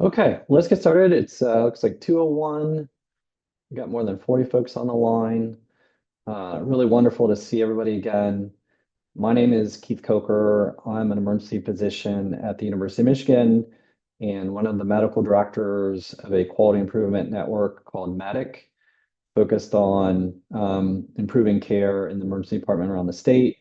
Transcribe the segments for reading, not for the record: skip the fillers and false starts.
Okay, let's get started. It's looks like 2:01. We got more than 40 folks on the line. Really wonderful to see everybody again. My name is Keith Coker. I'm an emergency physician at the University of Michigan and one of the medical directors of a quality improvement network called MEDIC, focused on improving care in the emergency department around the state.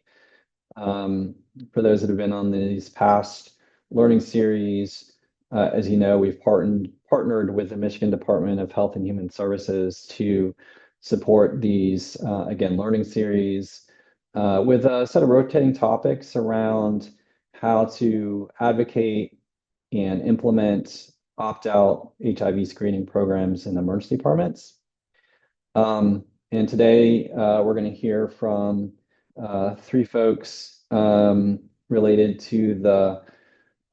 Um, for those that have been on these past learning series, as you know, we've partnered with the Michigan Department of Health and Human Services to support these, again, learning series with a set of rotating topics around how to advocate and implement opt-out HIV screening programs in emergency departments. And today we're going to hear from three folks related to the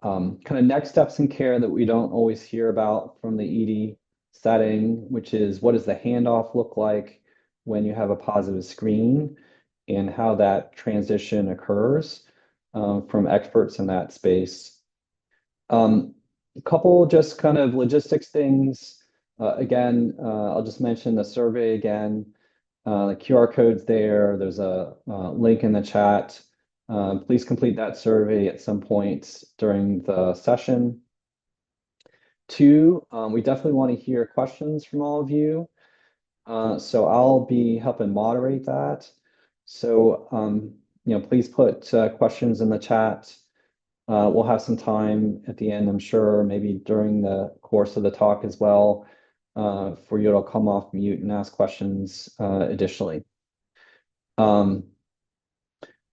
kind of next steps in care that we don't always hear about from the ED setting, which is what does the handoff look like when you have a positive screen and how that transition occurs from experts in that space. A couple just kind of logistics things. Again, I'll just mention the survey again. The QR code's there. There's a link in the chat. Please complete that survey at some point during the session. Two, we definitely want to hear questions from all of you. So I'll be helping moderate that. So, please put questions in the chat. We'll have some time at the end, I'm sure, maybe during the course of the talk as well, for you to come off mute and ask questions additionally.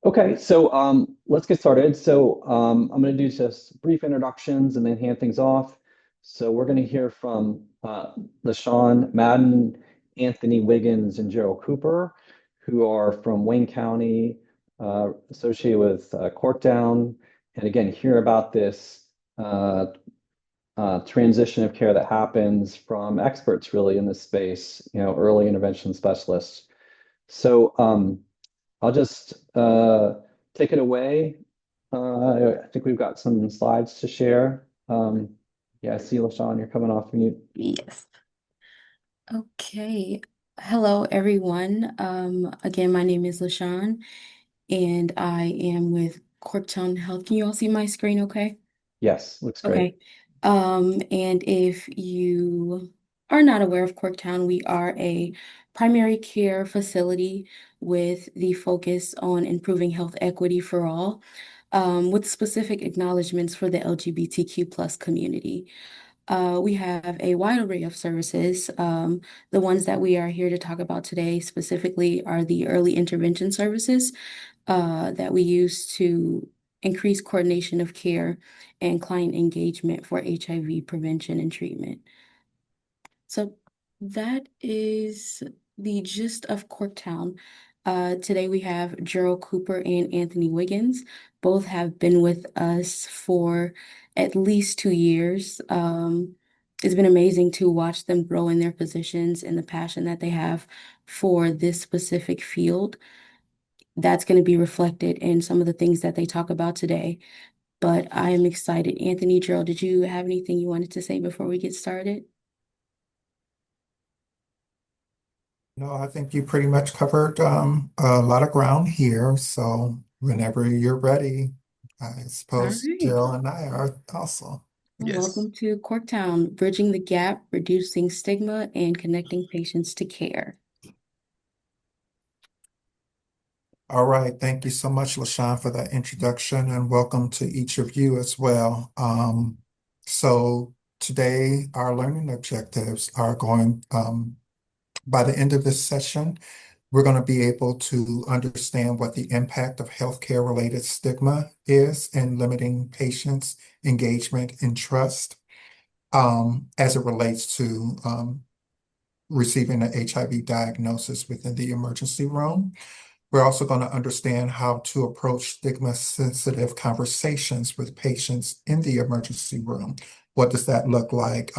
Okay, so let's get started. So I'm going to do just brief introductions and then hand things off. So we're going to hear from LaShawn Madden, Anthony Wiggins, and Gerald Cooper, who are from Wayne County, associated with Corktown, and again, hear about this transition of care that happens from experts really in this space, early intervention specialists. So I'll just take it away. I think we've got some slides to share. Yeah, I see LaShawn, you're coming off mute. Yes. Okay. Hello, everyone. Again, my name is LaShawn, and I am with Corktown Health. Can you all see my screen okay? Yes, looks great. Okay. And if you are not aware of Corktown, we are a primary care facility with the focus on improving health equity for all, with specific acknowledgments for the LGBTQ plus community. We have a wide array of services. The ones that we are here to talk about today specifically are the early intervention services that we use to increase coordination of care and client engagement for HIV prevention and treatment. So that is the gist of Corktown. Today we have Gerald Cooper and Anthony Wiggins. Both have been with us for at least 2 years. It's been amazing to watch them grow in their positions and the passion that they have for this specific field. That's going to be reflected in some of the things that they talk about today. But I am excited. Anthony, Gerald, did you have anything you wanted to say before we get started? No, I think you pretty much covered a lot of ground here. So whenever you're ready, I All suppose right. Jill and I are also. Well, Yes. welcome to Corktown, bridging the gap, reducing stigma, and connecting patients to care. All right. Thank you so much, LaShawn, for that introduction, and welcome to each of you as well. So today, our learning objectives are going, by the end of this session, we're going to be able to understand what the impact of healthcare related stigma is in limiting patients' engagement and trust as it relates to receiving an HIV diagnosis within the emergency room. We're also going to understand how to approach stigma-sensitive conversations with patients in the emergency room. What does that look like?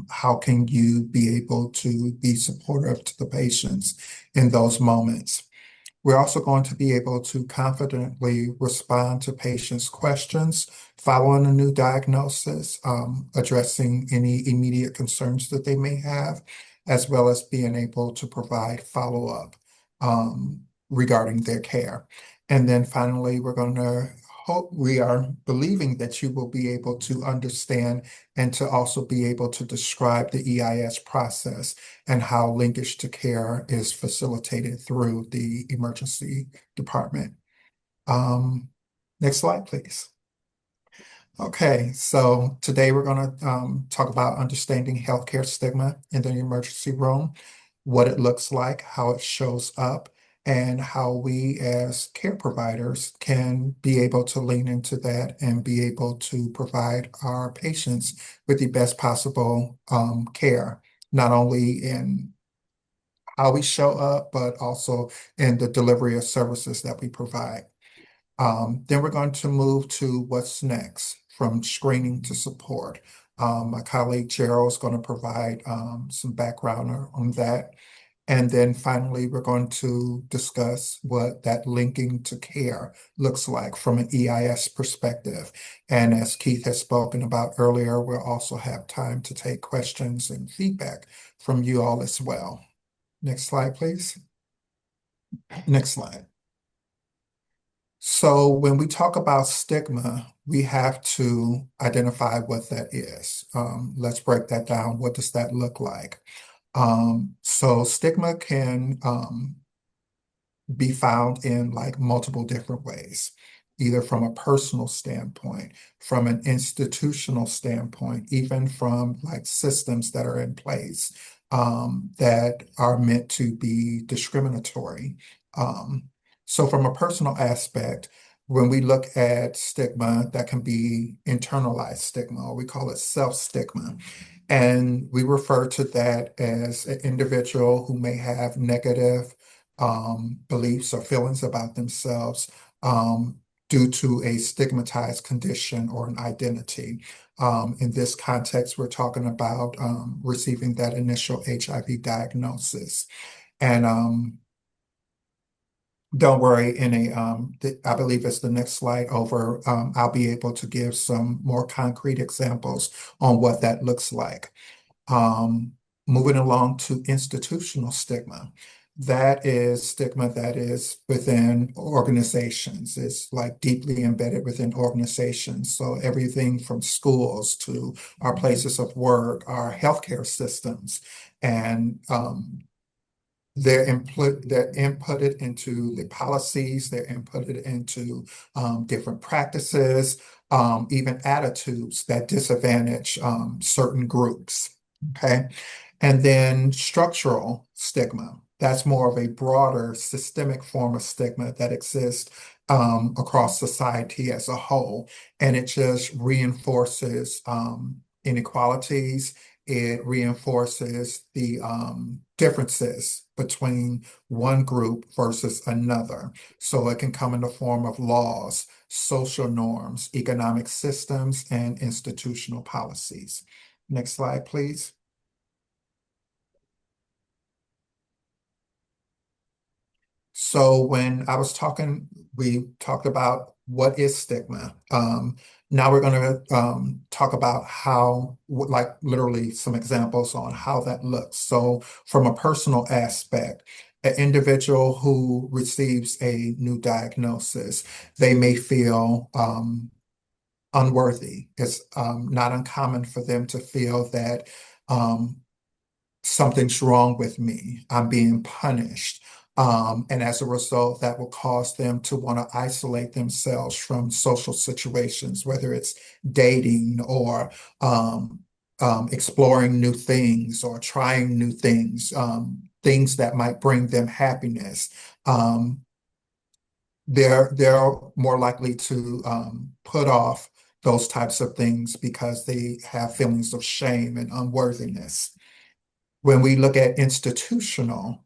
How can you be able to be supportive to the patients in those moments? We're also going to be able to confidently respond to patients' questions following a new diagnosis, addressing any immediate concerns that they may have, as well as being able to provide follow-up regarding their care. And then finally, we are believing that you will be able to understand and to also be able to describe the EIS process and how linkage to care is facilitated through the emergency department. Next slide, please. Okay, so today we're going to talk about understanding healthcare stigma in the emergency room, what it looks like, how it shows up, and how we as care providers can be able to lean into that and be able to provide our patients with the best possible care, not only in how we show up, but also in the delivery of services that we provide. Then we're going to move to what's next, from screening to support. My colleague Gerald is going to provide some background on that. And then finally, we're going to discuss what that linking to care looks like from an EIS perspective. And as Keith has spoken about earlier, we'll also have time to take questions and feedback from you all as well. Next slide, please. Next slide. So when we talk about stigma, we have to identify what that is. Let's break that down. What does that look like? So stigma can be found in like multiple different ways, either from a personal standpoint, from an institutional standpoint, even from like systems that are in place that are meant to be discriminatory. So from a personal aspect, when we look at stigma, that can be internalized stigma, or we call it self-stigma. And we refer to that as an individual who may have negative beliefs or feelings about themselves due to a stigmatized condition or an identity. In this context, we're talking about receiving that initial HIV diagnosis. And don't worry, I believe it's the next slide over, I'll be able to give some more concrete examples on what that looks like. Moving along to institutional stigma. That is stigma that is within organizations. It's like deeply embedded within organizations. So everything from schools to our places of work, our healthcare systems, and they're inputted into the policies, they're inputted into different practices, even attitudes that disadvantage certain groups. Okay. And then structural stigma. That's more of a broader systemic form of stigma that exists across society as a whole. And it just reinforces inequalities. It reinforces the differences between one group versus another. So it can come in the form of laws, social norms, economic systems, and institutional policies. Next slide, please. So when I was talking, we talked about what is stigma. Now we're going to talk about like literally some examples on how that looks. So from a personal aspect, an individual who receives a new diagnosis, they may feel unworthy. It's not uncommon for them to feel that something's wrong with me. I'm being punished. And as a result, that will cause them to want to isolate themselves from social situations, whether it's dating or exploring new things or trying new things, things that might bring them happiness. They're more likely to put off those types of things because they have feelings of shame and unworthiness. When we look at institutional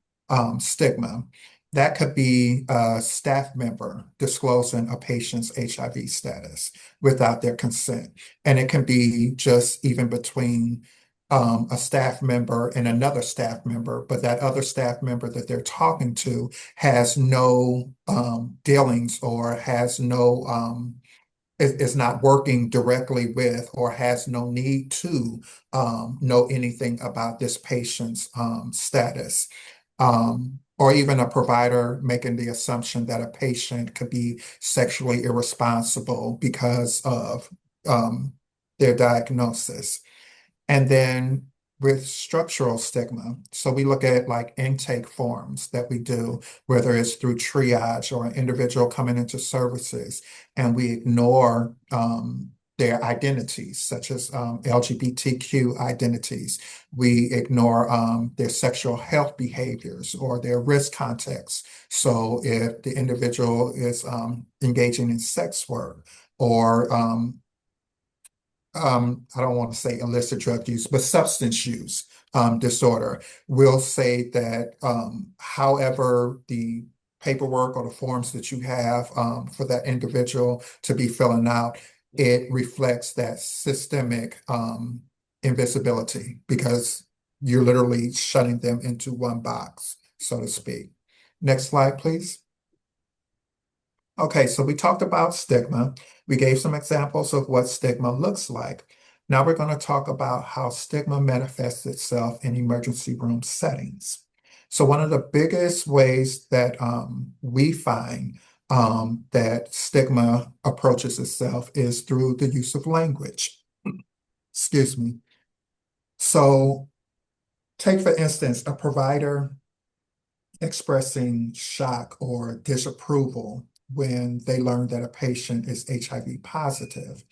stigma, that could be a staff member disclosing a patient's HIV status without their consent. And it can be just even between a staff member and another staff member, but that other staff member that they're talking to has no dealings or has no is not working directly with or has no need to know anything about this patient's status. Or even a provider making the assumption that a patient could be sexually irresponsible because of their diagnosis. And then with structural stigma, so we look at like intake forms that we do, whether it's through triage or an individual coming into services, and we ignore their identities, such as LGBTQ identities. We ignore their sexual health behaviors or their risk context. So if the individual is engaging in sex work or I don't want to say illicit drug use, but substance use disorder. We'll say that however the paperwork or the forms that you have for that individual to be filling out, it reflects that systemic invisibility because you're literally shutting them into one box, so to speak. Next slide, please. Okay, so we talked about stigma. We gave some examples of what stigma looks like. Now we're going to talk about how stigma manifests itself in emergency room settings. So one of the biggest ways that we find that stigma approaches itself is through the use of language. Excuse me. So take, for instance, a provider expressing shock or disapproval when they learn that a patient is HIV positive,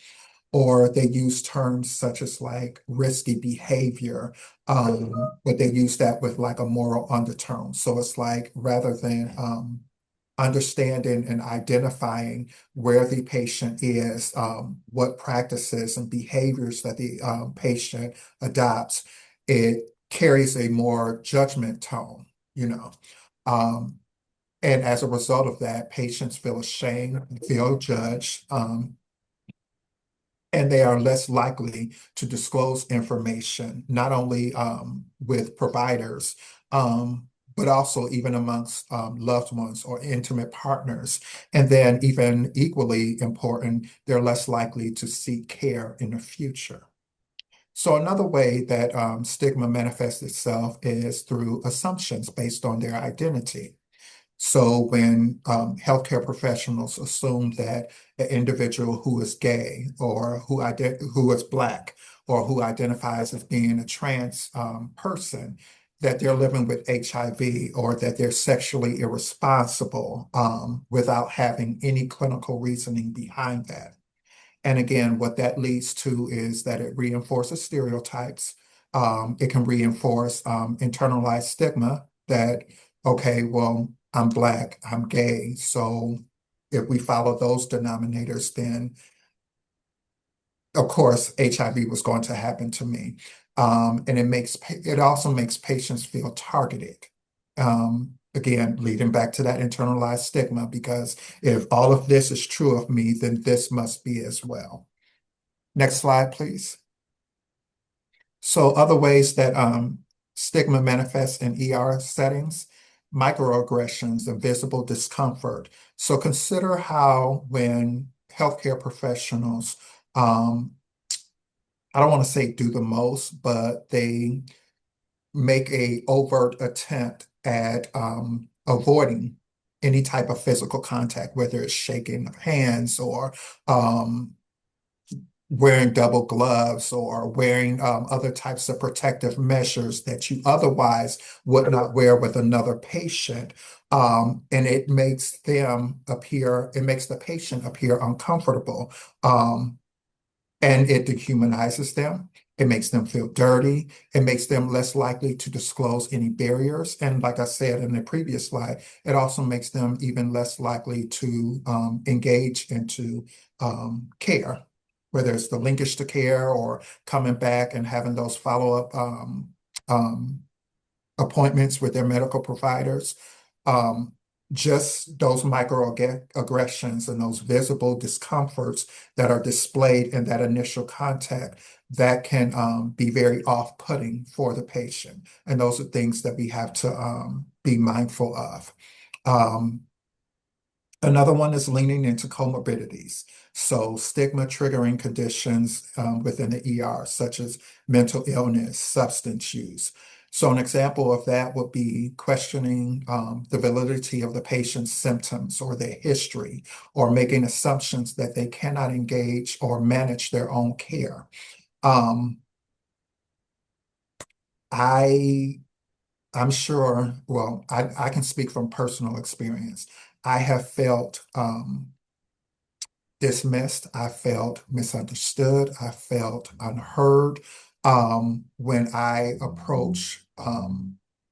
or they use terms such as like risky behavior, but they use that with like a moral undertone. So it's like rather than understanding and identifying where the patient is, what practices and behaviors that the patient adopts, it carries a more judgment tone, you know. Um, and as a result of that, patients feel ashamed, feel judged, and they are less likely to disclose information, not only with providers, but also even amongst loved ones or intimate partners. And then even equally important, they're less likely to seek care in the future. So another way that stigma manifests itself is through assumptions based on their identity. So when healthcare professionals assume that an individual who is gay or who is Black or who identifies as being a trans person, that they're living with HIV or that they're sexually irresponsible without having any clinical reasoning behind that. And again, what that leads to is that it reinforces stereotypes. It can reinforce internalized stigma that, okay, well, I'm Black, I'm gay. So if we follow those denominators, then of course HIV was going to happen to me. And it also makes patients feel targeted. Again, leading back to that internalized stigma, because if all of this is true of me, then this must be as well. Next slide, please. So other ways that stigma manifests in ER settings, microaggressions and visible discomfort. So consider how when healthcare professionals, I don't want to say do the most, but they make a overt attempt at avoiding any type of physical contact, whether it's shaking of hands or wearing double gloves or wearing other types of protective measures that you otherwise would not wear with another patient. And it makes the patient appear uncomfortable. And it dehumanizes them. It makes them feel dirty. It makes them less likely to disclose any barriers. And like I said in the previous slide, it also makes them even less likely to engage into care, whether it's the linkage to care or coming back and having those follow-up appointments with their medical providers. just those microaggressions and those visible discomforts that are displayed in that initial contact that can be very off-putting for the patient. And those are things that we have to be mindful of. Um, Another one is leaning into comorbidities. So stigma triggering conditions within the ER, such as mental illness, substance use. So an example of that would be questioning the validity of the patient's symptoms or their history, or making assumptions that they cannot engage or manage their own care. Um, I I'm sure, well, I can speak from personal experience. I have felt dismissed. I felt misunderstood. I felt unheard when I approach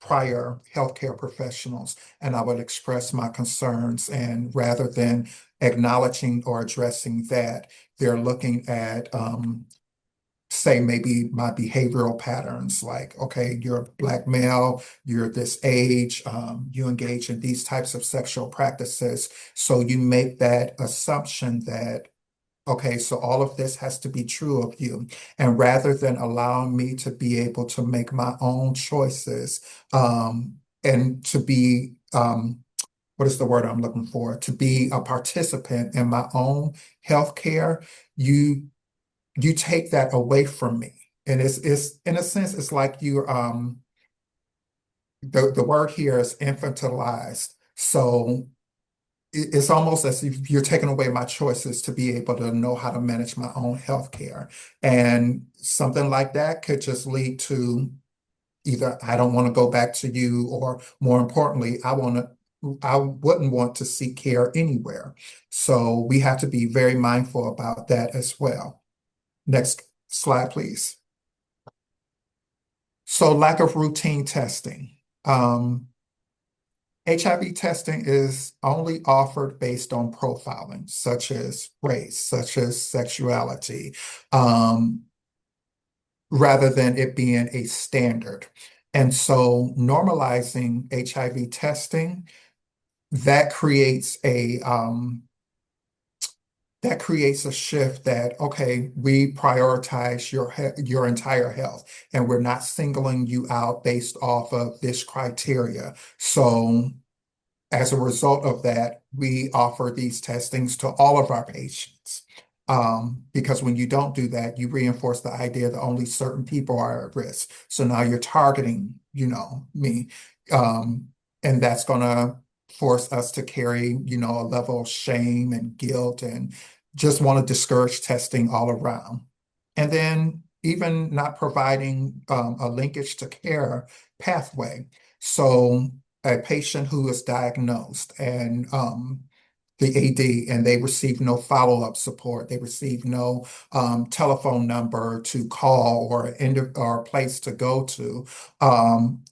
prior healthcare professionals and I would express my concerns. And rather than acknowledging or addressing that, they're looking at say maybe my behavioral patterns like, okay, you're a Black male, you're this age, you engage in these types of sexual practices. So you make that assumption that, okay, so all of this has to be true of you. And rather than allowing me to be able to make my own choices, and to be, what is the word I'm looking for? To be a participant in my own healthcare, you you take that away from me. And it's in a sense, it's like you the word here is infantilized. So it's almost as if you're taking away my choices to be able to know how to manage my own health care. And something like that could just lead to either I don't want to go back to you, or more importantly, I wouldn't want to seek care anywhere. So we have to be very mindful about that as well. Next slide, please. So lack of routine testing. HIV testing is only offered based on profiling, such as race, such as sexuality, um, rather than it being a standard. And so normalizing HIV testing, that creates a shift that, okay, we prioritize your entire health, and we're not singling you out based off of this criteria. So as a result of that, we offer these testings to all of our patients. Because when you don't do that, you reinforce the idea that only certain people are at risk. So now you're targeting, me. Um, and that's going to force us to carry, a level of shame and guilt and just want to discourage testing all around. And then even not providing a linkage to care pathway. So a patient who is diagnosed and the AD, and they receive no follow-up support. They receive no telephone number to call or a place to go to.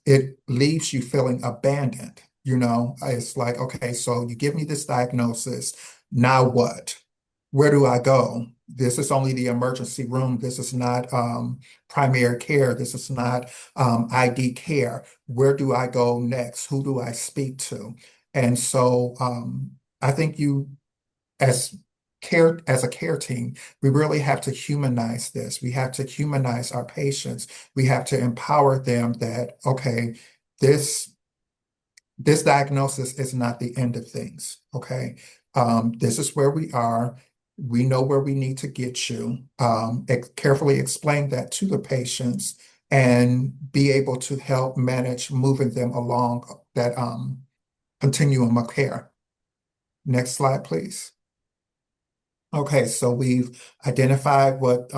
It leaves you feeling abandoned. It's like, okay, so you give me this diagnosis. Now what? Where do I go? This is only the emergency room. This is not primary care. This is not ID care. Where do I go next? Who do I speak to? And so I think as as a care team, we really have to humanize this. We have to humanize our patients. We have to empower them that, okay, this this diagnosis is not the end of things. Okay. This is where we are. We know where we need to get you. Carefully explain that to the patients and be able to help manage moving them along that continuum of care. Next slide, please. Okay, so we've identified what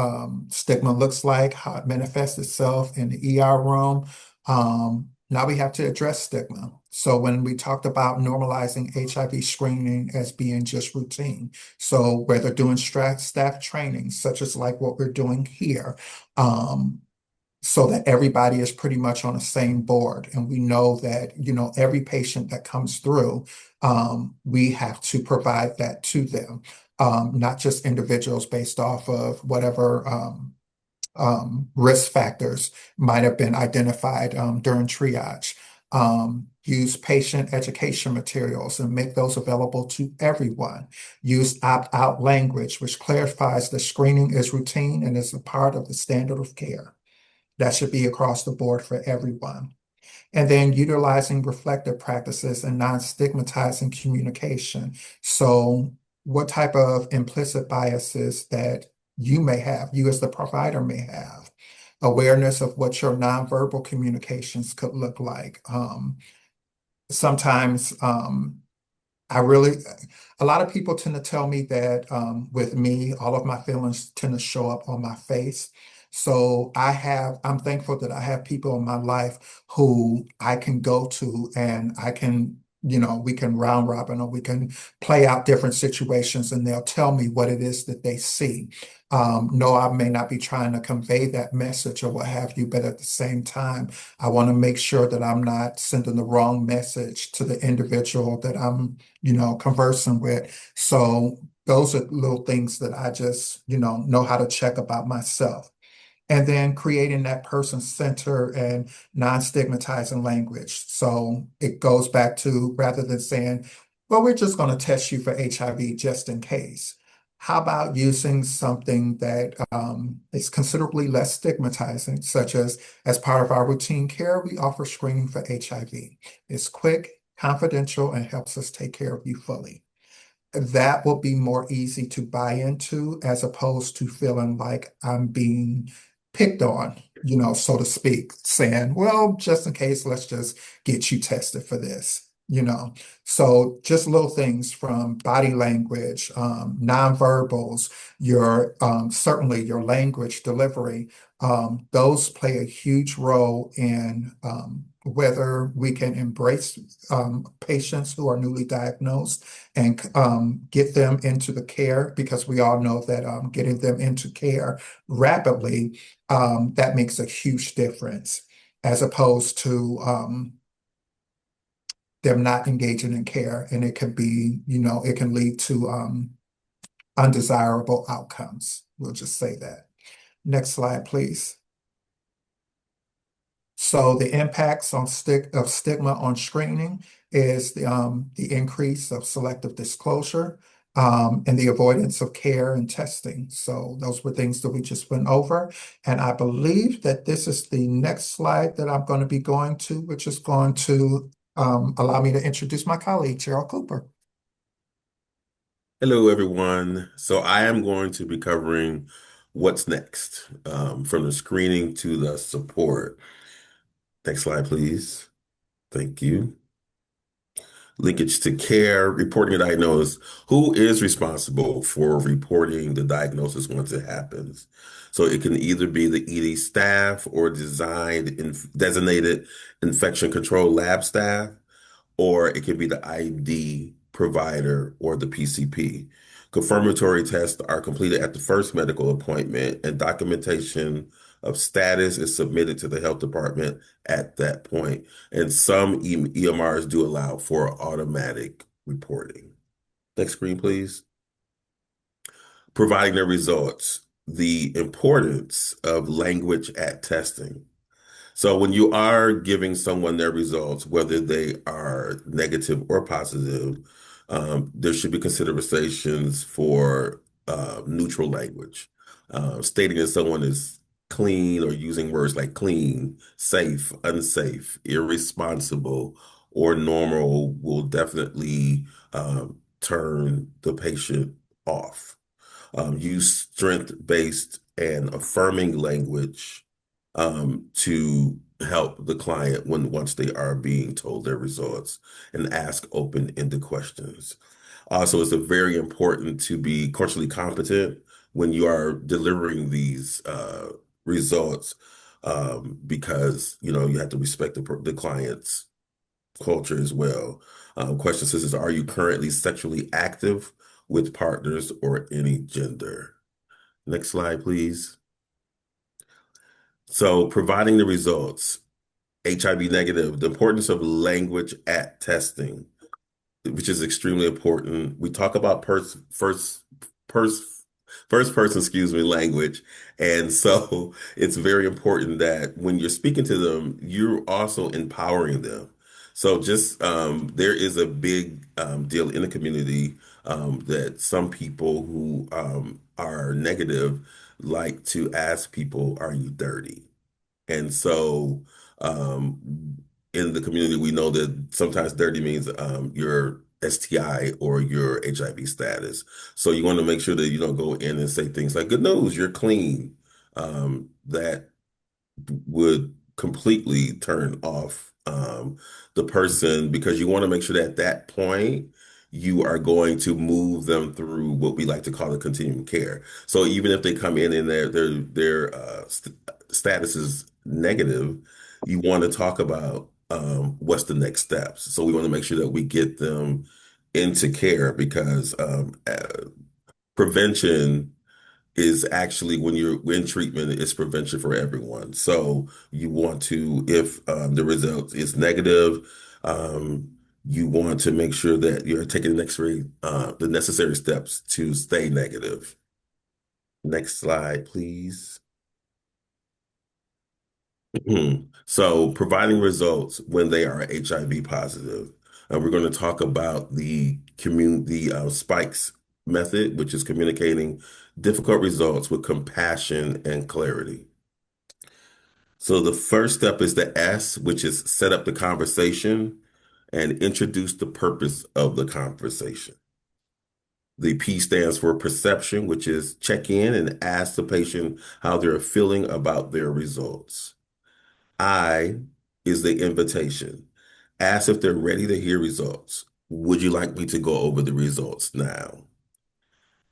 stigma looks like, how it manifests itself in the ER room. Now we have to address stigma. So when we talked about normalizing HIV screening as being just routine, so whether doing staff training, such as like what we're doing here, so that everybody is pretty much on the same board. And we know that, every patient that comes through, we have to provide that to them, not just individuals based off of whatever risk factors might have been identified during triage. Use patient education materials and make those available to everyone. Use opt-out language, which clarifies that screening is routine and is a part of the standard of care. That should be across the board for everyone. And then utilizing reflective practices and non-stigmatizing communication. So, what type of implicit biases that you may have, you as the provider may have, awareness of what your nonverbal communications could look like. Sometimes I really, a lot of people tend to tell me that with me, all of my feelings tend to show up on my face. So I'm thankful that I have people in my life who I can go to and I can, we can round robin or we can play out different situations and they'll tell me what it is that they see. No, I may not be trying to convey that message or what have you, but at the same time, I want to make sure that I'm not sending the wrong message to the individual that I'm conversing with. So those are little things that I just, know how to check about myself. And then creating that person-centered and non-stigmatizing language. So it goes back to rather than saying, well, we're just going to test you for HIV just in case. How about using something that is considerably less stigmatizing, such as part of our routine care, we offer screening for HIV. It's quick, confidential, and helps us take care of you fully. That will be more easy to buy into as opposed to feeling like I'm being picked on, so to speak, saying, well, just in case, let's just get you tested for this. So just little things from body language, nonverbals, your certainly your language delivery, those play a huge role in whether we can embrace patients who are newly diagnosed and get them into the care because we all know that getting them into care rapidly, that makes a huge difference as opposed to them not engaging in care. And it can be, it can lead to undesirable outcomes. We'll just say that. Next slide, please. So the impacts of stigma on screening is the increase of selective disclosure and the avoidance of care and testing. So those were things that we just went over. And I believe that this is the next slide that I'm going to be going to, which is going to allow me to introduce my colleague, Gerald Cooper. Hello, everyone. So I am going to be covering what's next, from the screening to the support. Next slide, please. Thank you. Linkage to care, reporting a diagnosis. Who is responsible for reporting the diagnosis once it happens? So it can either be the ED staff or designated infection control lab staff, or it can be the ID provider or the PCP. Confirmatory tests are completed at the first medical appointment, and documentation of status is submitted to the health department at that point. And some EMRs do allow for automatic reporting. Next screen, please. Providing the results, the importance of language at testing. So when you are giving someone their results, whether they are negative or positive, there should be considerations for neutral language. Stating that someone is clean or using words like clean, safe, unsafe, irresponsible, or normal will definitely turn the patient off. Use strength-based and affirming language to help the client once they are being told their results, and ask open-ended questions. Also, it's very important to be culturally competent when you are delivering these results, because you have to respect the client's culture as well. Question says, are you currently sexually active with partners or any gender? Next slide, please. So providing the results, HIV negative, the importance of language at testing, which is extremely important. We talk about first person, language. And so it's very important that when you're speaking to them, you're also empowering them. So just there is a big deal in the community that some people who are negative like to ask people, "Are you dirty?" And so in the community, we know that sometimes dirty means your STI or your HIV status. So you want to make sure that you don't go in and say things like, "Good news, you're clean." That would completely turn off the person, because you want to make sure that at that point you are going to move them through what we like to call the continuum of care. So even if they come in and their status is negative, you want to talk about what's the next steps. So we want to make sure that we get them into care, because prevention is actually, when you're in treatment, it's prevention for everyone. So you want to, if the result is negative, you want to make sure that you're taking the necessary steps to stay negative. Next slide, please. So providing results when they are HIV positive. We're going to talk about the spikes method, which is communicating difficult results with compassion and clarity. So the first step is the S, which is set up the conversation and introduce the purpose of the conversation. The P stands for perception, which is check in and ask the patient how they're feeling about their results. I is the invitation. Ask if they're ready to hear results. Would you like me to go over the results now?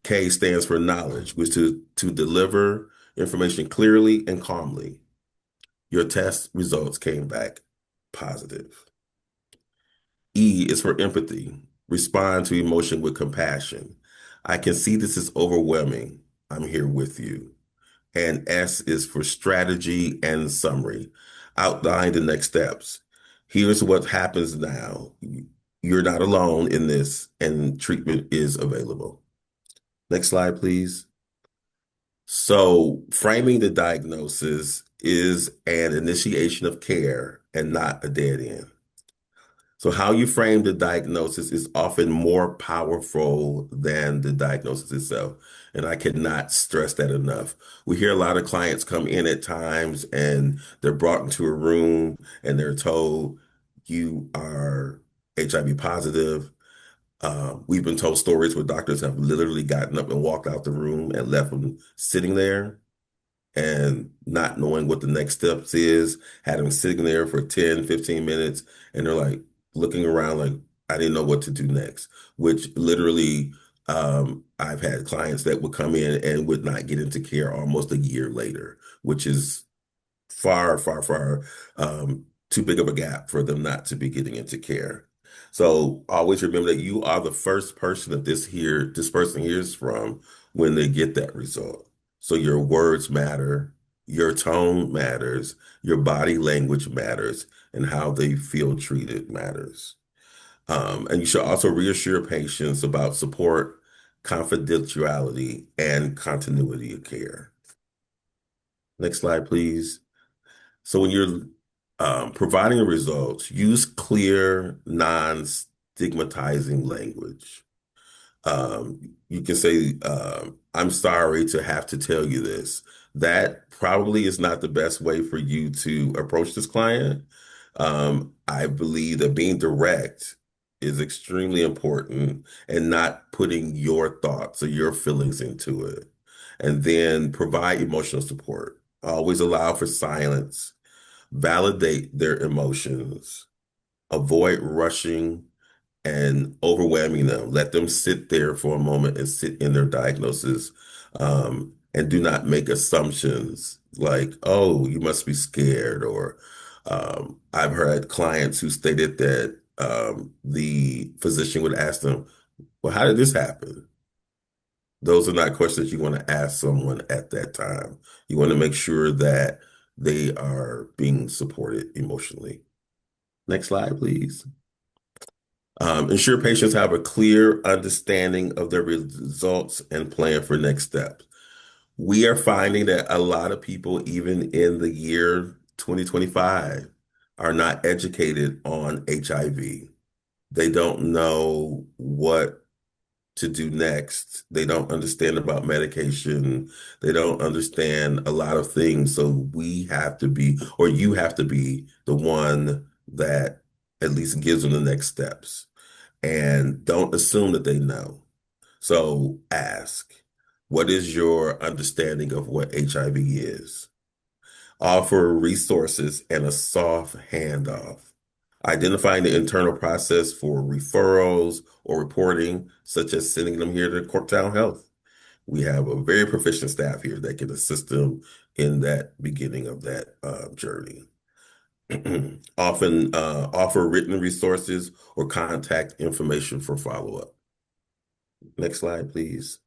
K stands for knowledge, which is to deliver information clearly and calmly. Your test results came back positive. E is for empathy. Respond to emotion with compassion. I can see this is overwhelming. I'm here with you. And S is for strategy and summary. Outline the next steps. Here's what happens now. You're not alone in this, and treatment is available. Next slide, please. So, framing the diagnosis is an initiation of care and not a dead end. So, how you frame the diagnosis is often more powerful than the diagnosis itself. And I cannot stress that enough. We hear a lot of clients come in at times and they're brought into a room and they're told, "You are HIV positive." We've been told stories where doctors have literally gotten up and walked out the room and left them sitting there and not knowing what the next steps is, had them sitting there for 10, 15 minutes, and they're like looking around like, I didn't know what to do next, which literally, I've had clients that would come in and would not get into care almost a year later, which is far, far, far too big of a gap for them not to be getting into care. So always remember that you are the first person that this person hears from when they get that result. So your words matter, your tone matters, your body language matters, and how they feel treated matters. And you should also reassure patients about support, confidentiality, and continuity of care. Next slide, please. So when you're providing results, use clear, non-stigmatizing language. You can say, I'm sorry to have to tell you this. That probably is not the best way for you to approach this client. I believe that being direct is extremely important, and not putting your thoughts or your feelings into it. And then provide emotional support. Always allow for silence, validate their emotions, avoid rushing and overwhelming them. Let them sit there for a moment and sit in their diagnosis, and do not make assumptions like, oh, you must be scared. Or I've heard clients who stated that the physician would ask them, well, how did this happen? Those are not questions you want to ask someone at that time. You want to make sure that they are being supported emotionally. Next slide, please. Ensure patients have a clear understanding of their results and plan for next steps. We are finding that a lot of people, even in the year 2025, are not educated on HIV. They don't know what to do next. They don't understand about medication. They don't understand a lot of things. So we have to be, or you have to be the one that at least gives them the next steps. And don't assume that they know. So ask, what is your understanding of what HIV is? Offer resources and a soft handoff. Identifying the internal process for referrals or reporting, such as sending them here to Corktown Health. We have a very proficient staff here that can assist them in that beginning of that journey. Often offer written resources or contact information for follow-up. Next slide, please.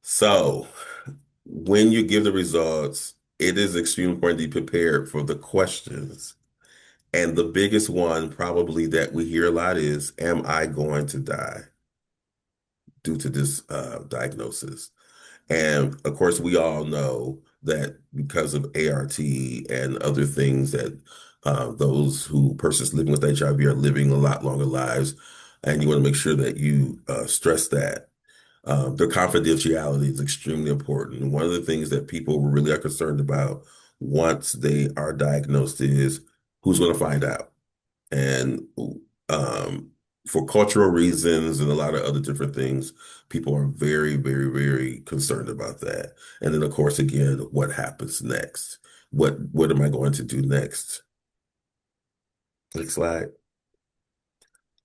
So, when you give the results, it is extremely important to be prepared for the questions. And the biggest one probably that we hear a lot is, am I going to die due to this diagnosis? And of course, we all know that because of ART and other things that persons living with HIV are living a lot longer lives. And you want to make sure that you stress that. Their confidentiality is extremely important. And one of the things that people really are concerned about once they are diagnosed is who's going to find out. And um, for cultural reasons and a lot of other different things, people are very, very, very concerned about that. And then, of course, again, what happens next? What am I going to do next? Next slide.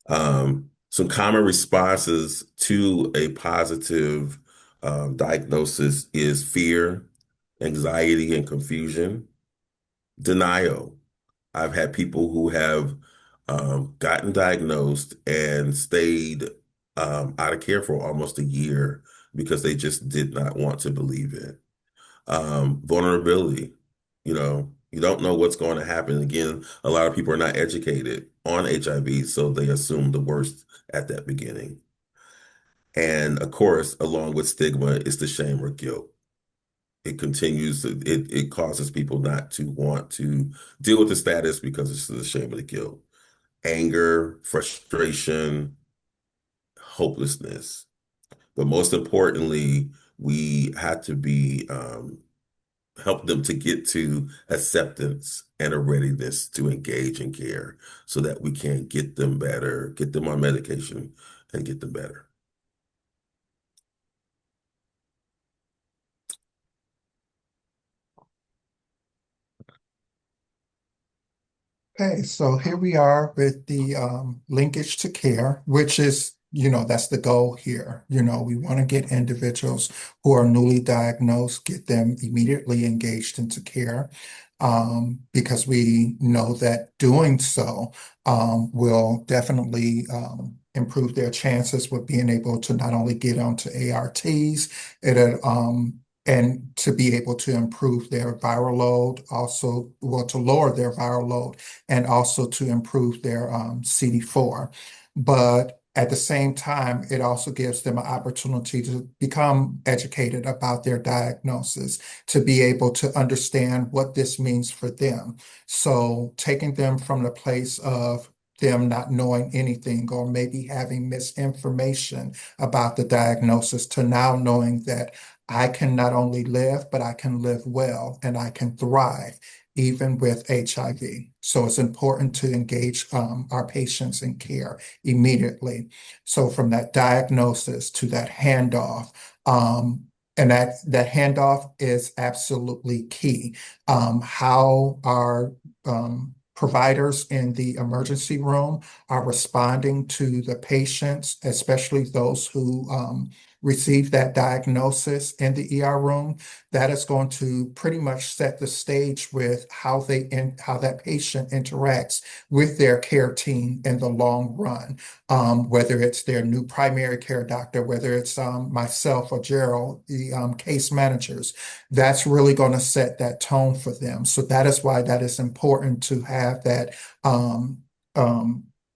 Some common responses to a positive diagnosis is fear, anxiety, and confusion, denial. I've had people who have gotten diagnosed and stayed out of care for almost a year because they just did not want to believe it. Vulnerability, you don't know what's going to happen. Again, a lot of people are not educated on HIV, so they assume the worst at that beginning. And of course, along with stigma is the shame or guilt. It causes people not to want to deal with the status because it's the shame of the guilt. Anger, frustration, hopelessness. But most importantly, we have to be help them to get to acceptance and a readiness to engage in care so that we can get them better, get them on medication, and get them better. Okay, so here we are with the linkage to care, which is, that's the goal here. We want to get individuals who are newly diagnosed, get them immediately engaged into care, because we know that doing so will definitely improve their chances with being able to not only get onto ARTs, and to be able to improve their viral load, also, well, to lower their viral load and also to improve their CD4. But at the same time, it also gives them an opportunity to become educated about their diagnosis, to be able to understand what this means for them. So taking them from the place of them not knowing anything or maybe having misinformation about the diagnosis to now knowing that I can not only live, but I can live well and I can thrive even with HIV. So it's important to engage our patients in care immediately. So from that diagnosis to that handoff, and that handoff is absolutely key. How our providers in the emergency room are responding to the patients, especially those who receive that diagnosis in the ER room, that is going to pretty much set the stage with how that patient interacts with their care team in the long run. Whether it's their new primary care doctor, whether it's myself or Gerald, the case managers, that's really going to set that tone for them. So that is why that is important to have that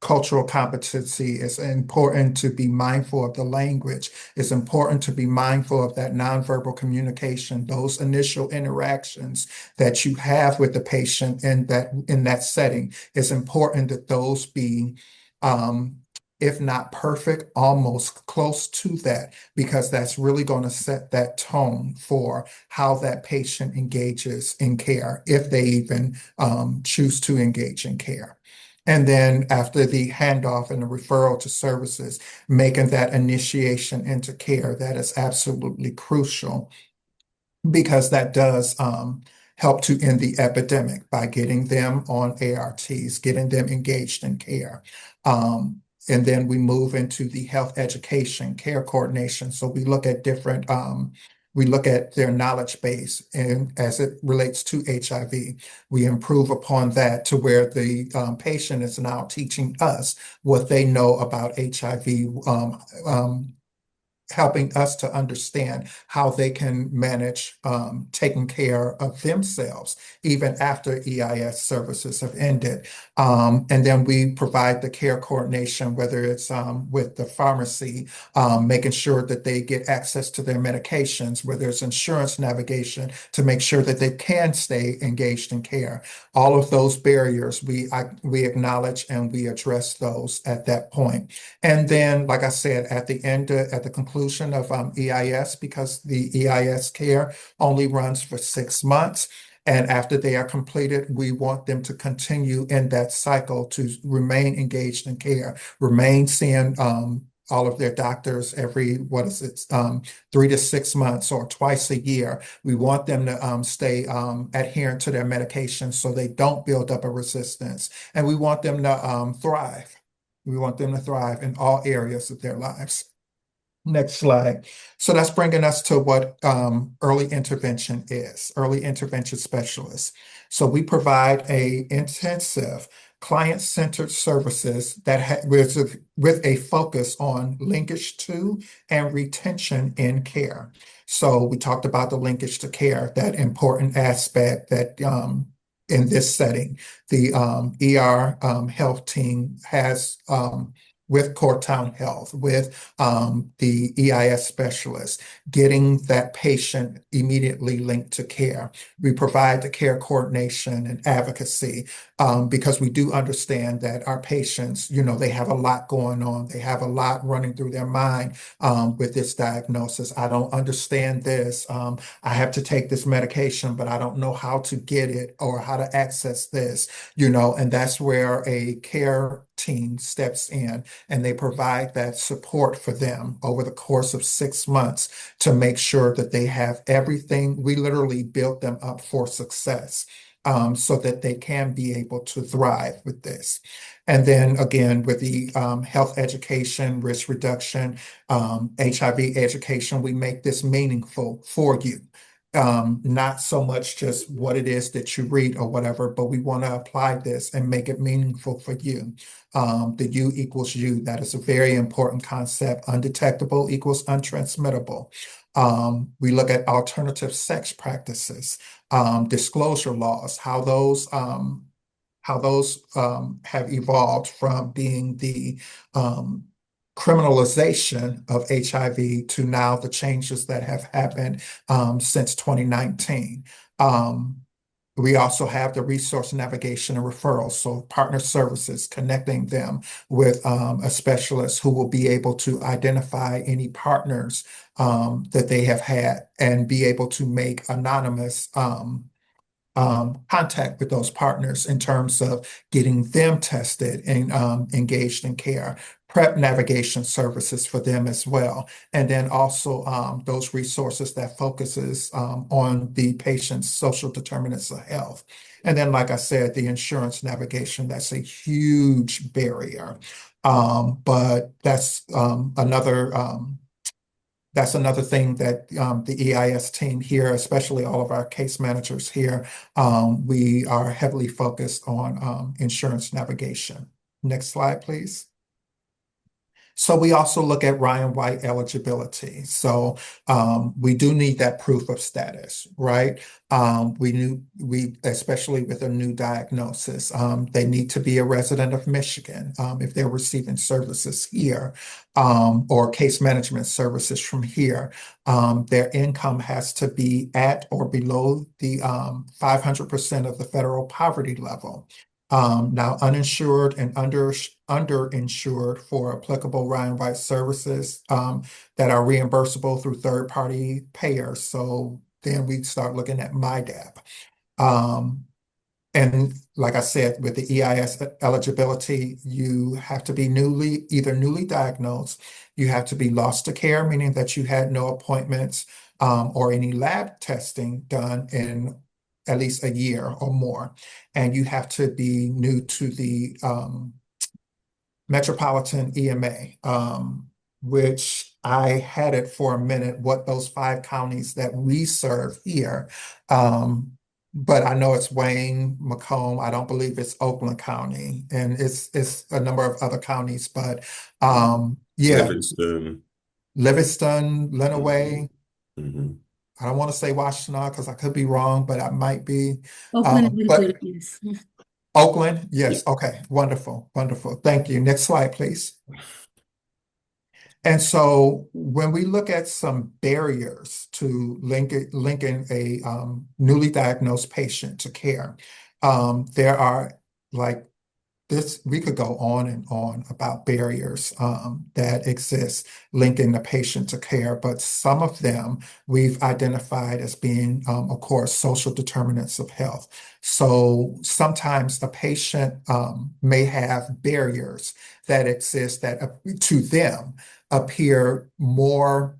cultural competency. It's important to be mindful of the language, It's important to be mindful of that nonverbal communication, those initial interactions that you have with the patient in that setting. It's important that those be um, if not perfect, almost close to that, because that's really going to set that tone for how that patient engages in care, if they even choose to engage in care. And then after the handoff and the referral to services, making that initiation into care, that is absolutely crucial because that does help to end the epidemic by getting them on ARTs, getting them engaged in care. And then we move into the health education care coordination. So we look at we look at their knowledge base and as it relates to HIV, we improve upon that to where the patient is now teaching us what they know about HIV, helping us to understand how they can manage taking care of themselves even after EIS services have ended. And then we provide the care coordination, whether it's with the pharmacy, making sure that they get access to their medications, whether it's insurance navigation to make sure that they can stay engaged in care. All of those barriers we acknowledge and we address those at that point. And then, like I said, at the conclusion of EIS, because the EIS care only runs for 6 months. And after they are completed, we want them to continue in that cycle to remain engaged in care, remain seeing all of their doctors every, 3 to 6 months or twice a year. We want them to stay adherent to their medications so they don't build up a resistance. And we want them to thrive. We want them to thrive in all areas of their lives. Next slide. So that's bringing us to what early intervention is, early intervention specialists. So we provide a intensive client-centered services that with a focus on linkage to and retention in care. So we talked about the linkage to care, that important aspect that in this setting, the ER health team has with Coretown Health, with the EIS specialist, getting that patient immediately linked to care. We provide the care coordination and advocacy because we do understand that our patients, they have a lot going on. They have a lot running through their mind with this diagnosis. I don't understand this. I have to take this medication, but I don't know how to get it or how to access this, and that's where a care team steps in and they provide that support for them over the course of 6 months to make sure that they have everything. We literally built them up for success so that they can be able to thrive with this. And then again, with the health education, risk reduction, HIV education, we make this meaningful for you. Not so much just what it is that you read or whatever, but we want to apply this and make it meaningful for you. The U equals you. That is a very important concept. Undetectable equals untransmittable. We look at alternative sex practices, disclosure laws, how those have evolved from being the criminalization of HIV to now the changes that have happened since 2019. We also have the resource navigation and referrals, so partner services, connecting them with a specialist who will be able to identify any partners that they have had and be able to make anonymous contact with those partners in terms of getting them tested and engaged in care, PrEP navigation services for them as well. And then also those resources that focuses on the patient's social determinants of health. And then, like I said, the insurance navigation, that's a huge barrier. But that's another thing that the EIS team here, especially all of our case managers here, we are heavily focused on insurance navigation. Next slide, please. So we also look at Ryan White eligibility. So we do need that proof of status, right? We especially with a new diagnosis, they need to be a resident of Michigan if they're receiving services here or case management services from here. Their income has to be at or below the 500% of the federal poverty level. Now, uninsured and underinsured for applicable Ryan White services that are reimbursable through third-party payers. So then we start looking at MyDAP. Um, and like I said, with the EIS eligibility, you have to be either newly diagnosed, you have to be lost to care, meaning that you had no appointments or any lab testing done in at least a year or more. And you have to be new to the Metropolitan EMA, which I had it for a minute, what those 5 counties that we serve here. But I know it's Wayne, Macomb. I don't believe it's Oakland County, and it's a number of other counties. But yeah, Livingston. Livingston, Mhm. Lenawee. Mhm. I don't want to say Washtenaw because I could be wrong, but I might be. Oakland is But included, yes. Oakland, Yeah. yes. Okay, wonderful, wonderful. Thank you. Next slide, please. And so when we look at some barriers to linking a newly diagnosed patient to care, there are like this, we could go on and on about barriers that exist linking the patient to care, but some of them we've identified as being, of course, social determinants of health. So sometimes a patient may have barriers that exist that to them appear more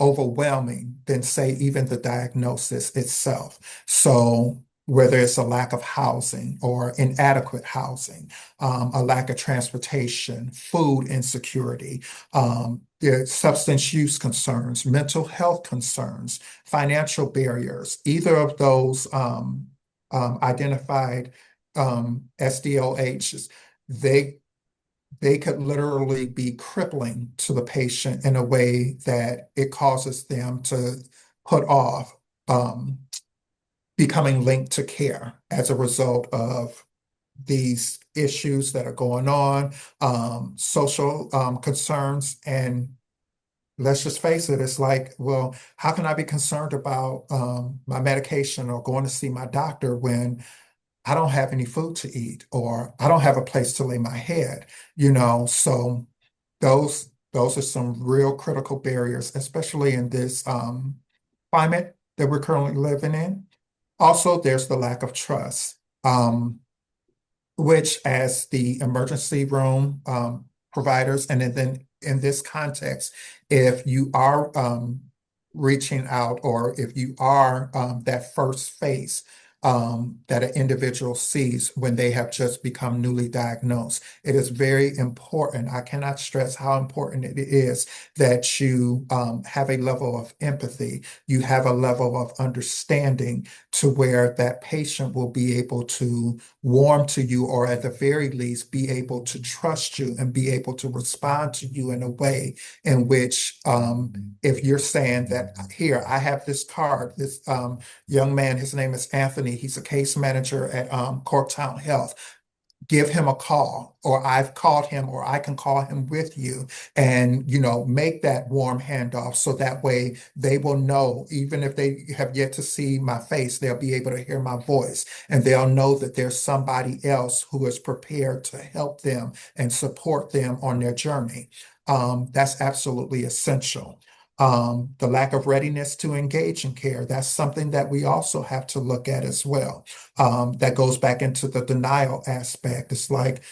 overwhelming than, say, even the diagnosis itself. So whether it's a lack of housing or inadequate housing, a lack of transportation, food insecurity, substance use concerns, mental health concerns, financial barriers, either of those identified SDLHs, they could literally be crippling to the patient in a way that it causes them to put off becoming linked to care as a result of these issues that are going on, social concerns. And let's just face it, it's like, well, how can I be concerned about my medication or going to see my doctor when I don't have any food to eat or I don't have a place to lay my head, So those are some real critical barriers, especially in this climate that we're currently living in. Also, there's the lack of trust. Which as the emergency room providers, and then in this context, if you are reaching out or if you are that first face that an individual sees when they have just become newly diagnosed, it is very important. I cannot stress how important it is that you have a level of empathy, you have a level of understanding to where that patient will be able to warm to you, or at the very least, be able to trust you and be able to respond to you in a way in which, if you're saying that, here, I have this card, this young man, his name is Anthony, he's a case manager at Corktown Health. Give him a call, or I've called him, or I can call him with you, and make that warm handoff so that way they will know, even if they have yet to see my face, they'll be able to hear my voice, and they'll know that there's somebody else who is prepared to help them and support them on their journey. That's absolutely essential. The lack of readiness to engage in care, that's something that we also have to look at as well. That goes back into the denial aspect. It's like,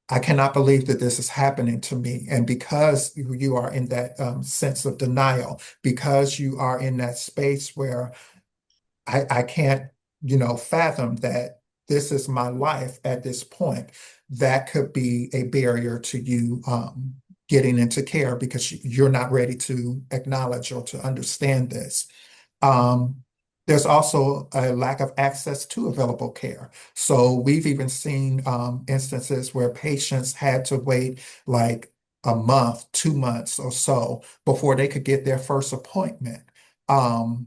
I cannot believe that this is happening to me. And because you are in that sense of denial, because you are in that space where I can't, fathom that this is my life at this point, that could be a barrier to you getting into care because you're not ready to acknowledge or to understand this. Um, there's also a lack of access to available care. So we've even seen instances where patients had to wait like a month, 2 months or so before they could get their first appointment. Um,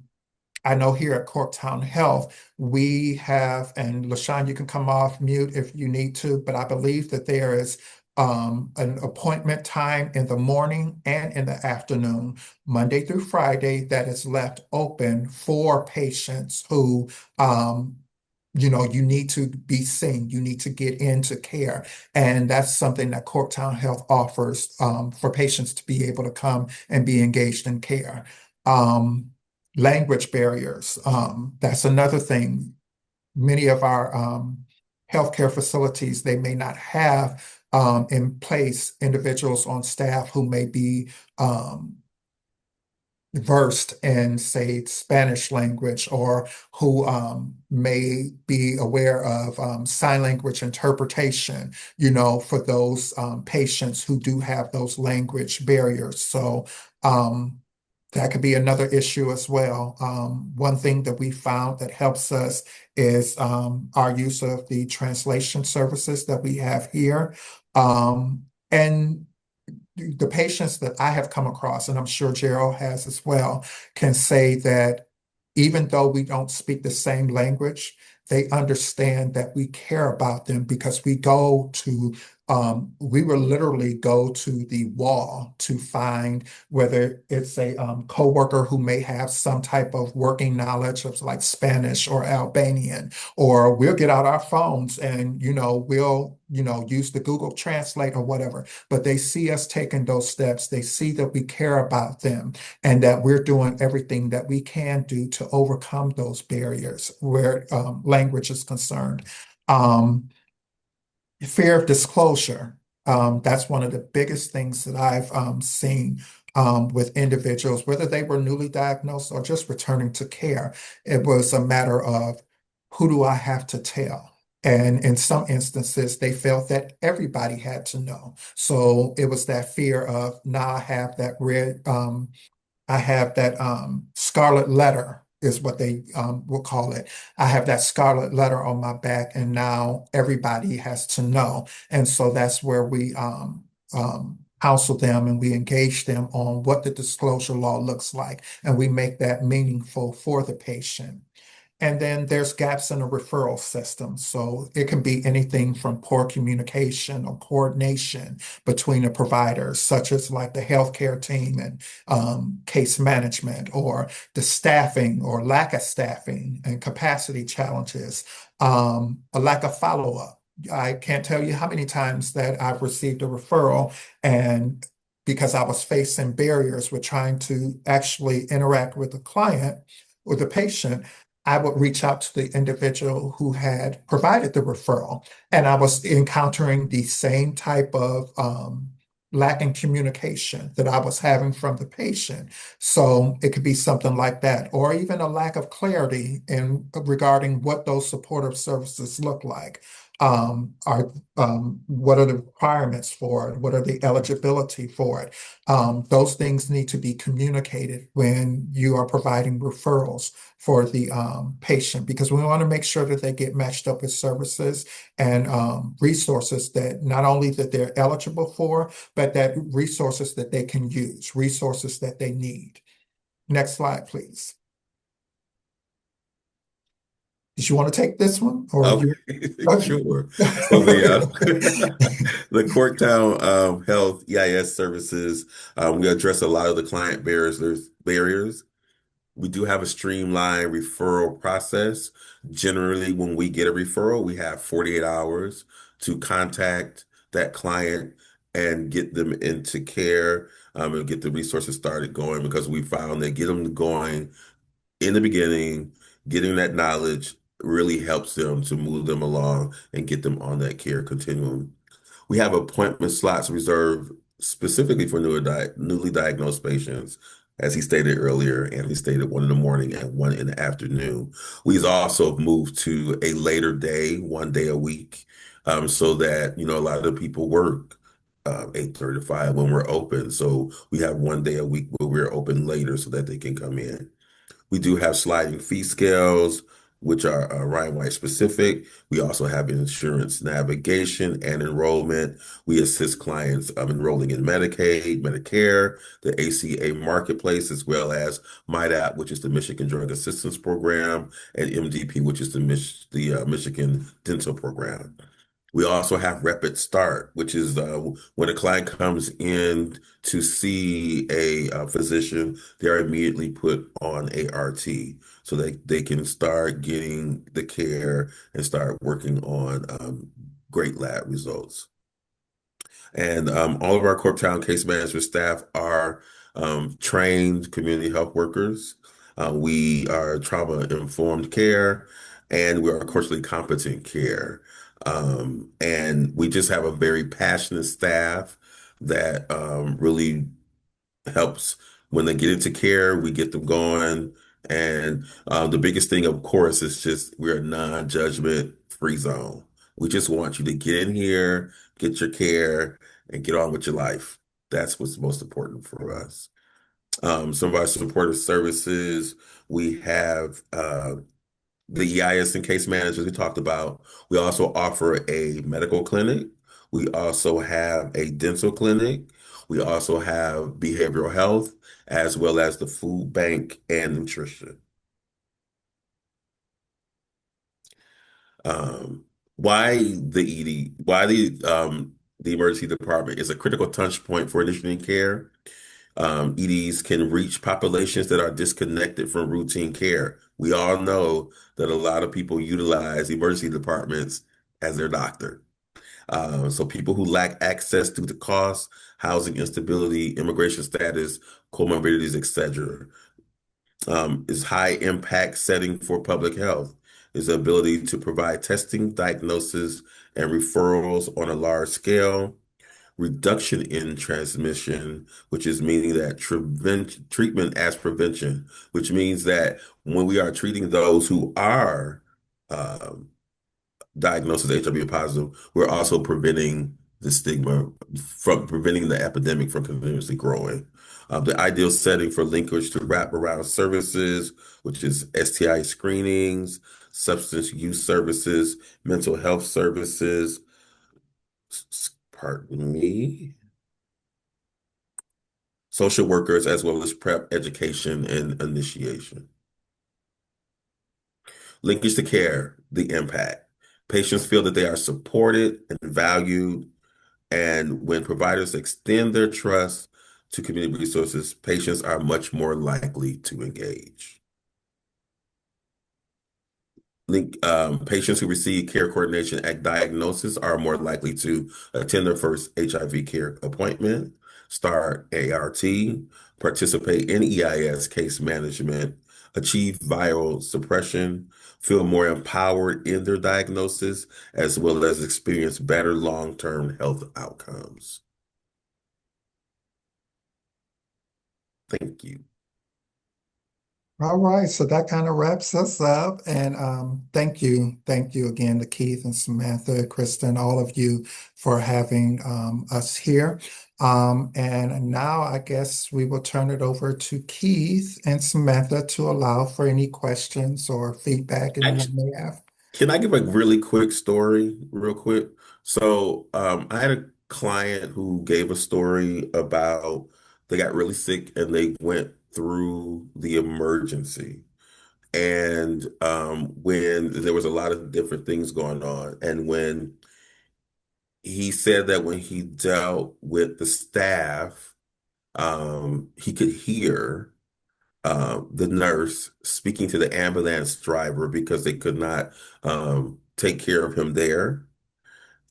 I know here at Corktown Health, we have, and LaShawn, you can come off mute if you need to, but I believe that there is an appointment time in the morning and in the afternoon, Monday through Friday, that is left open for patients who, you need to be seen, you need to get into care. And that's something that Corktown Health offers for patients to be able to come and be engaged in care. Um, Language barriers. That's another thing. Many of our healthcare facilities, they may not have in place individuals on staff who may be versed in, say, Spanish language, or who may be aware of sign language interpretation, for those patients who do have those language barriers. So that could be another issue as well. One thing that we found that helps us is our use of the translation services that we have here. And the patients that I have come across, and I'm sure Gerald has as well, can say that even though we don't speak the same language, they understand that we care about them because we will literally go to the wall to find whether it's a coworker who may have some type of working knowledge of like Spanish or Albanian, or we'll get out our phones and, we'll, use the Google Translate or whatever, but they see us taking those steps. They see that we care about them and that we're doing everything that we can do to overcome those barriers where language is concerned. Um, Fear of disclosure. That's one of the biggest things that I've seen with individuals, whether they were newly diagnosed or just returning to care. It was a matter of who do I have to tell? And in some instances, they felt that everybody had to know. So it was that fear of now I have that scarlet letter is what they will call it. I have that scarlet letter on my back, and now everybody has to know. And so that's where we counsel them and we engage them on what the disclosure law looks like, and we make that meaningful for the patient. And then there's gaps in the referral system. So it can be anything from poor communication or coordination between the providers, such as like the healthcare team and case management, or the staffing or lack of staffing and capacity challenges, a lack of follow-up. I can't tell you how many times that I've received a referral, and because I was facing barriers with trying to actually interact with the client or the patient, I would reach out to the individual who had provided the referral, and I was encountering the same type of lack in communication that I was having from the patient. So it could be something like that, or even a lack of clarity in regarding what those supportive services look like. What are the requirements for it? What are the eligibility for it? Those things need to be communicated when you are providing referrals for the patient, because we want to make sure that they get matched up with services and resources that not only that they're eligible for, but that resources that they can use, resources that they need. Next slide, please. Did you want to take this one, or Okay, you? Okay. sure. So the Corktown Health EIS services, we address a lot of the client barriers. We do have a streamlined referral process. Generally, when we get a referral, we have 48 hours to contact that client and get them into care, and get the resources started going, because we found that get them going in the beginning, getting that knowledge really helps them to move them along and get them on that care continuum. We have appointment slots reserved specifically for newly diagnosed patients. As he stated earlier, Anthony stated, one in the morning and one in the afternoon. We've also moved to a later day, one day a week, so that, a lot of the people work 8:30 to 5 when we're open. So we have one day a week where we're open later so that they can come in. We do have sliding fee scales. which are Ryan White specific. We also have insurance navigation and enrollment. We assist clients enrolling in Medicaid, Medicare, the ACA marketplace, as well as MIDAP, which is the Michigan Drug Assistance Program, and MDP, which is the Michigan Dental Program. We also have Rapid Start, which is when a client comes in to see a physician, they're immediately put on ART so they can start getting the care and start working on great lab results. And all of our Corptown case management staff are trained community health workers. We are trauma-informed care, and we are culturally competent care. And we just have a very passionate staff that really helps when they get into care, we get them going. And the biggest thing, of course, is just we're a non-judgment free zone. We just want you to get in here, get your care, and get on with your life. That's what's most important for us. Some of our supportive services, we have the EIS and case managers we talked about. We also offer a medical clinic. We also have a dental clinic. We also have behavioral health, as well as the food bank and nutrition. Why the ED? Why the emergency department is a critical touch point for initiating care. EDs can reach populations that are disconnected from routine care. We all know that a lot of people utilize emergency departments as their doctor. So people who lack access due to cost, housing instability, immigration status, comorbidities, etc. Is high impact setting for public health. Is the ability to provide testing, diagnosis, and referrals on a large scale, reduction in transmission, which is meaning that treatment as prevention, which means that when we are treating those who are um, diagnosed as HIV positive, we're also preventing the stigma from preventing the epidemic from continuously growing. The ideal setting for linkage to wraparound services, which is STI screenings, substance use services, mental health services, pardon me, social workers, as well as PrEP education and initiation. Linkage to care, the impact. Patients feel that they are supported and valued, and when providers extend their trust to community resources, patients are much more likely to engage. Patients who receive care coordination at diagnosis are more likely to attend their first HIV care appointment, start ART, participate in EIS case management, achieve viral suppression, feel more empowered in their diagnosis, as well as experience better long-term health outcomes. Thank you. All right, so that kind of wraps us up. And thank you. Thank you again to Keith and Samantha, Kristen, all of you for having us here. And now I guess we will turn it over to Keith and Samantha to allow for any questions or feedback anyone may have. Can I give a really quick story, real quick? So, I had a client who gave a story about they got really sick and they went through the emergency. And when there was a lot of different things going on, and when he said that when he dealt with the staff, he could hear the nurse speaking to the ambulance driver because they could not take care of him there.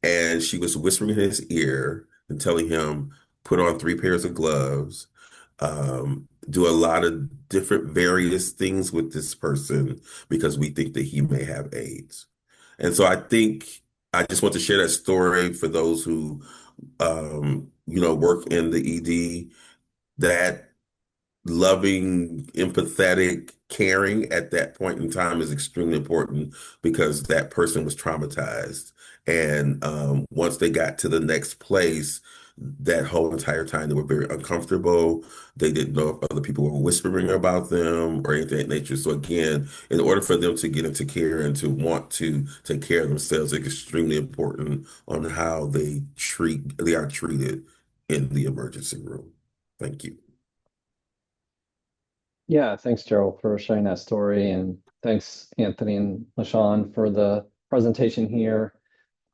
And she was whispering in his ear and telling him, put on 3 pairs of gloves, do a lot of different various things with this person because we think that he may have AIDS. And so I think I just want to share that story for those who, work in the ED, that loving, empathetic, caring at that point in time is extremely important because that person was traumatized. And once they got to the next place, that whole entire time they were very uncomfortable. They didn't know if other people were whispering about them or anything of that nature. So again, in order for them to get into care and to want to take care of themselves, it's extremely important on how they are treated in the emergency room. Thank you. Yeah, thanks, Gerald, for sharing that story. And thanks, Anthony and LaShawn, for the presentation here.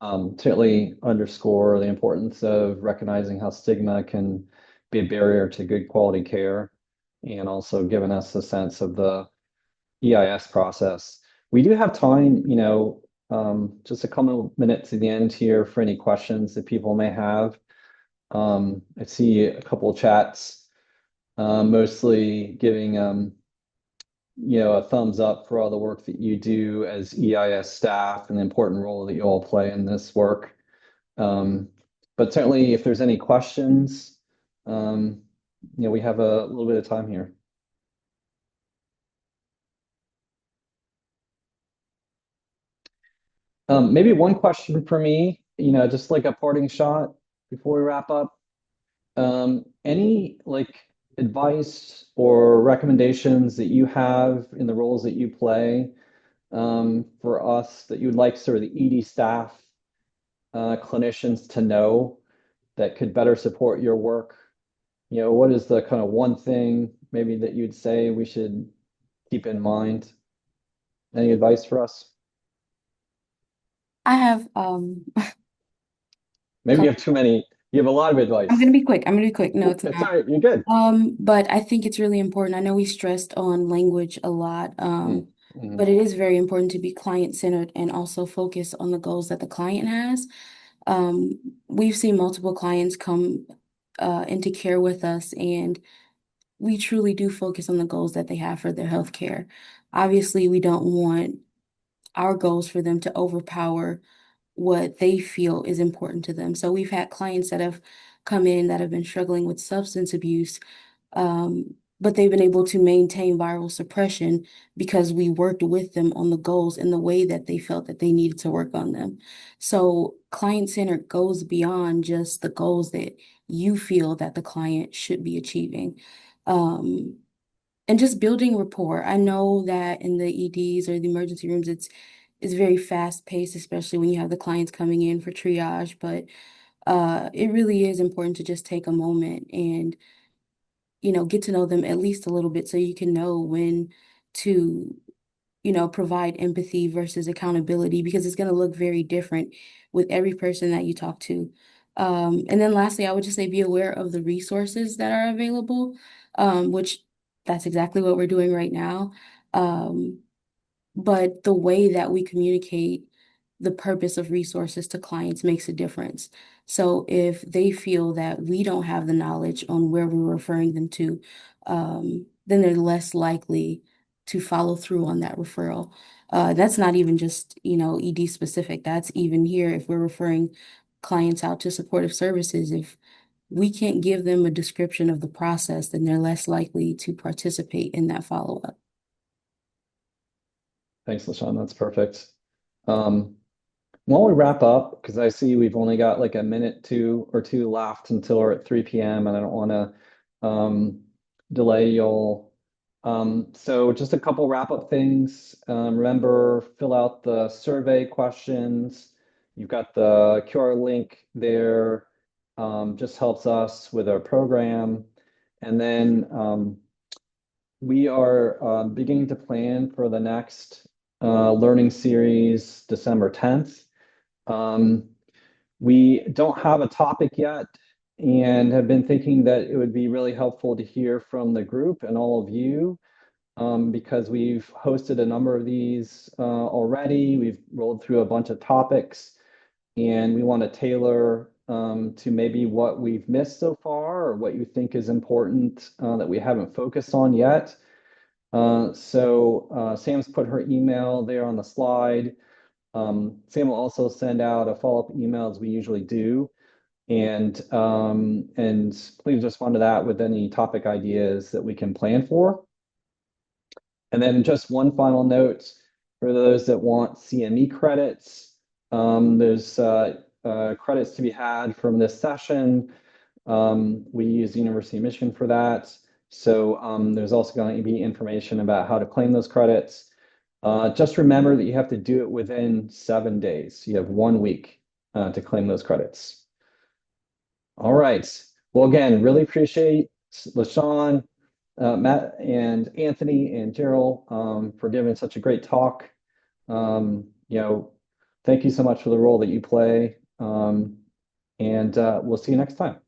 Certainly underscore the importance of recognizing how stigma can be a barrier to good quality care, and also giving us a sense of the EIS process. We do have time, just a couple minutes at the end here for any questions that people may have. I see a couple of chats, mostly giving a thumbs up for all the work that you do as EIS staff and the important role that you all play in this work. But certainly, if there's any questions, we have a little bit of time here. Maybe one question for me, just like a parting shot before we wrap up. Any advice or recommendations that you have in the roles that you play for us that you'd like sort of the ED staff, clinicians to know that could better support your work? What is the kind of one thing maybe that you'd say we should keep in mind? Any advice for us? I have Maybe you have too many. You have a lot of advice. I'm gonna be quick. I'm gonna be quick. No, it's That's not. all right. You're good. But I think it's really important. I know we stressed on language a lot, Mhm. but it is very important to be client-centered and also focus on the goals that the client has. We've seen multiple clients come into care with us, and we truly do focus on the goals that they have for their healthcare. Obviously, we don't want our goals for them to overpower what they feel is important to them. So we've had clients that have come in that have been struggling with substance abuse, but they've been able to maintain viral suppression because we worked with them on the goals in the way that they felt that they needed to work on them. So client-centered goes beyond just the goals that you feel that the client should be achieving. Um, and just building rapport. I know that in the EDs or the emergency rooms, it's very fast paced, especially when you have the clients coming in for triage. But it really is important to just take a moment and get to know them at least a little bit so you can know when to provide empathy versus accountability, because it's going to look very different with every person that you talk to. And then lastly, I would just say be aware of the resources that are available, which that's exactly what we're doing right now. Um, but the way that we communicate the purpose of resources to clients makes a difference. So if they feel that we don't have the knowledge on where we're referring them to, then they're less likely to follow through on that referral. That's not even just, ED specific. That's even here if we're referring clients out to supportive services. If we can't give them a description of the process, then they're less likely to participate in that follow-up. Thanks, LaShawn. That's perfect. While we wrap up, because I see we've only got like a minute or two left until we're at 3 p.m. and I don't want to delay y'all. So just a couple wrap up things. Remember, fill out the survey questions. You've got the QR link there. Just helps us with our program. And then we are beginning to plan for the next learning series, December 10th. We don't have a topic yet and have been thinking that it would be really helpful to hear from the group and all of you, because we've hosted a number of these already. We've rolled through a bunch of topics, and we want to tailor to maybe what we've missed so far or what you think is important that we haven't focused on yet. So Sam's put her email there on the slide. Sam will also send out a follow-up email as we usually do. And please respond to that with any topic ideas that we can plan for. And then just one final note for those that want CME credits. There's credits to be had from this session. We use the University of Michigan for that. So there's also going to be information about how to claim those credits. Just remember that you have to do it within 7 days. You have 1 week to claim those credits. All right. Well, again, really appreciate LaShawn, Matt, and Anthony and Gerald for giving such a great talk. Thank you so much for the role that you play. And we'll see you next time.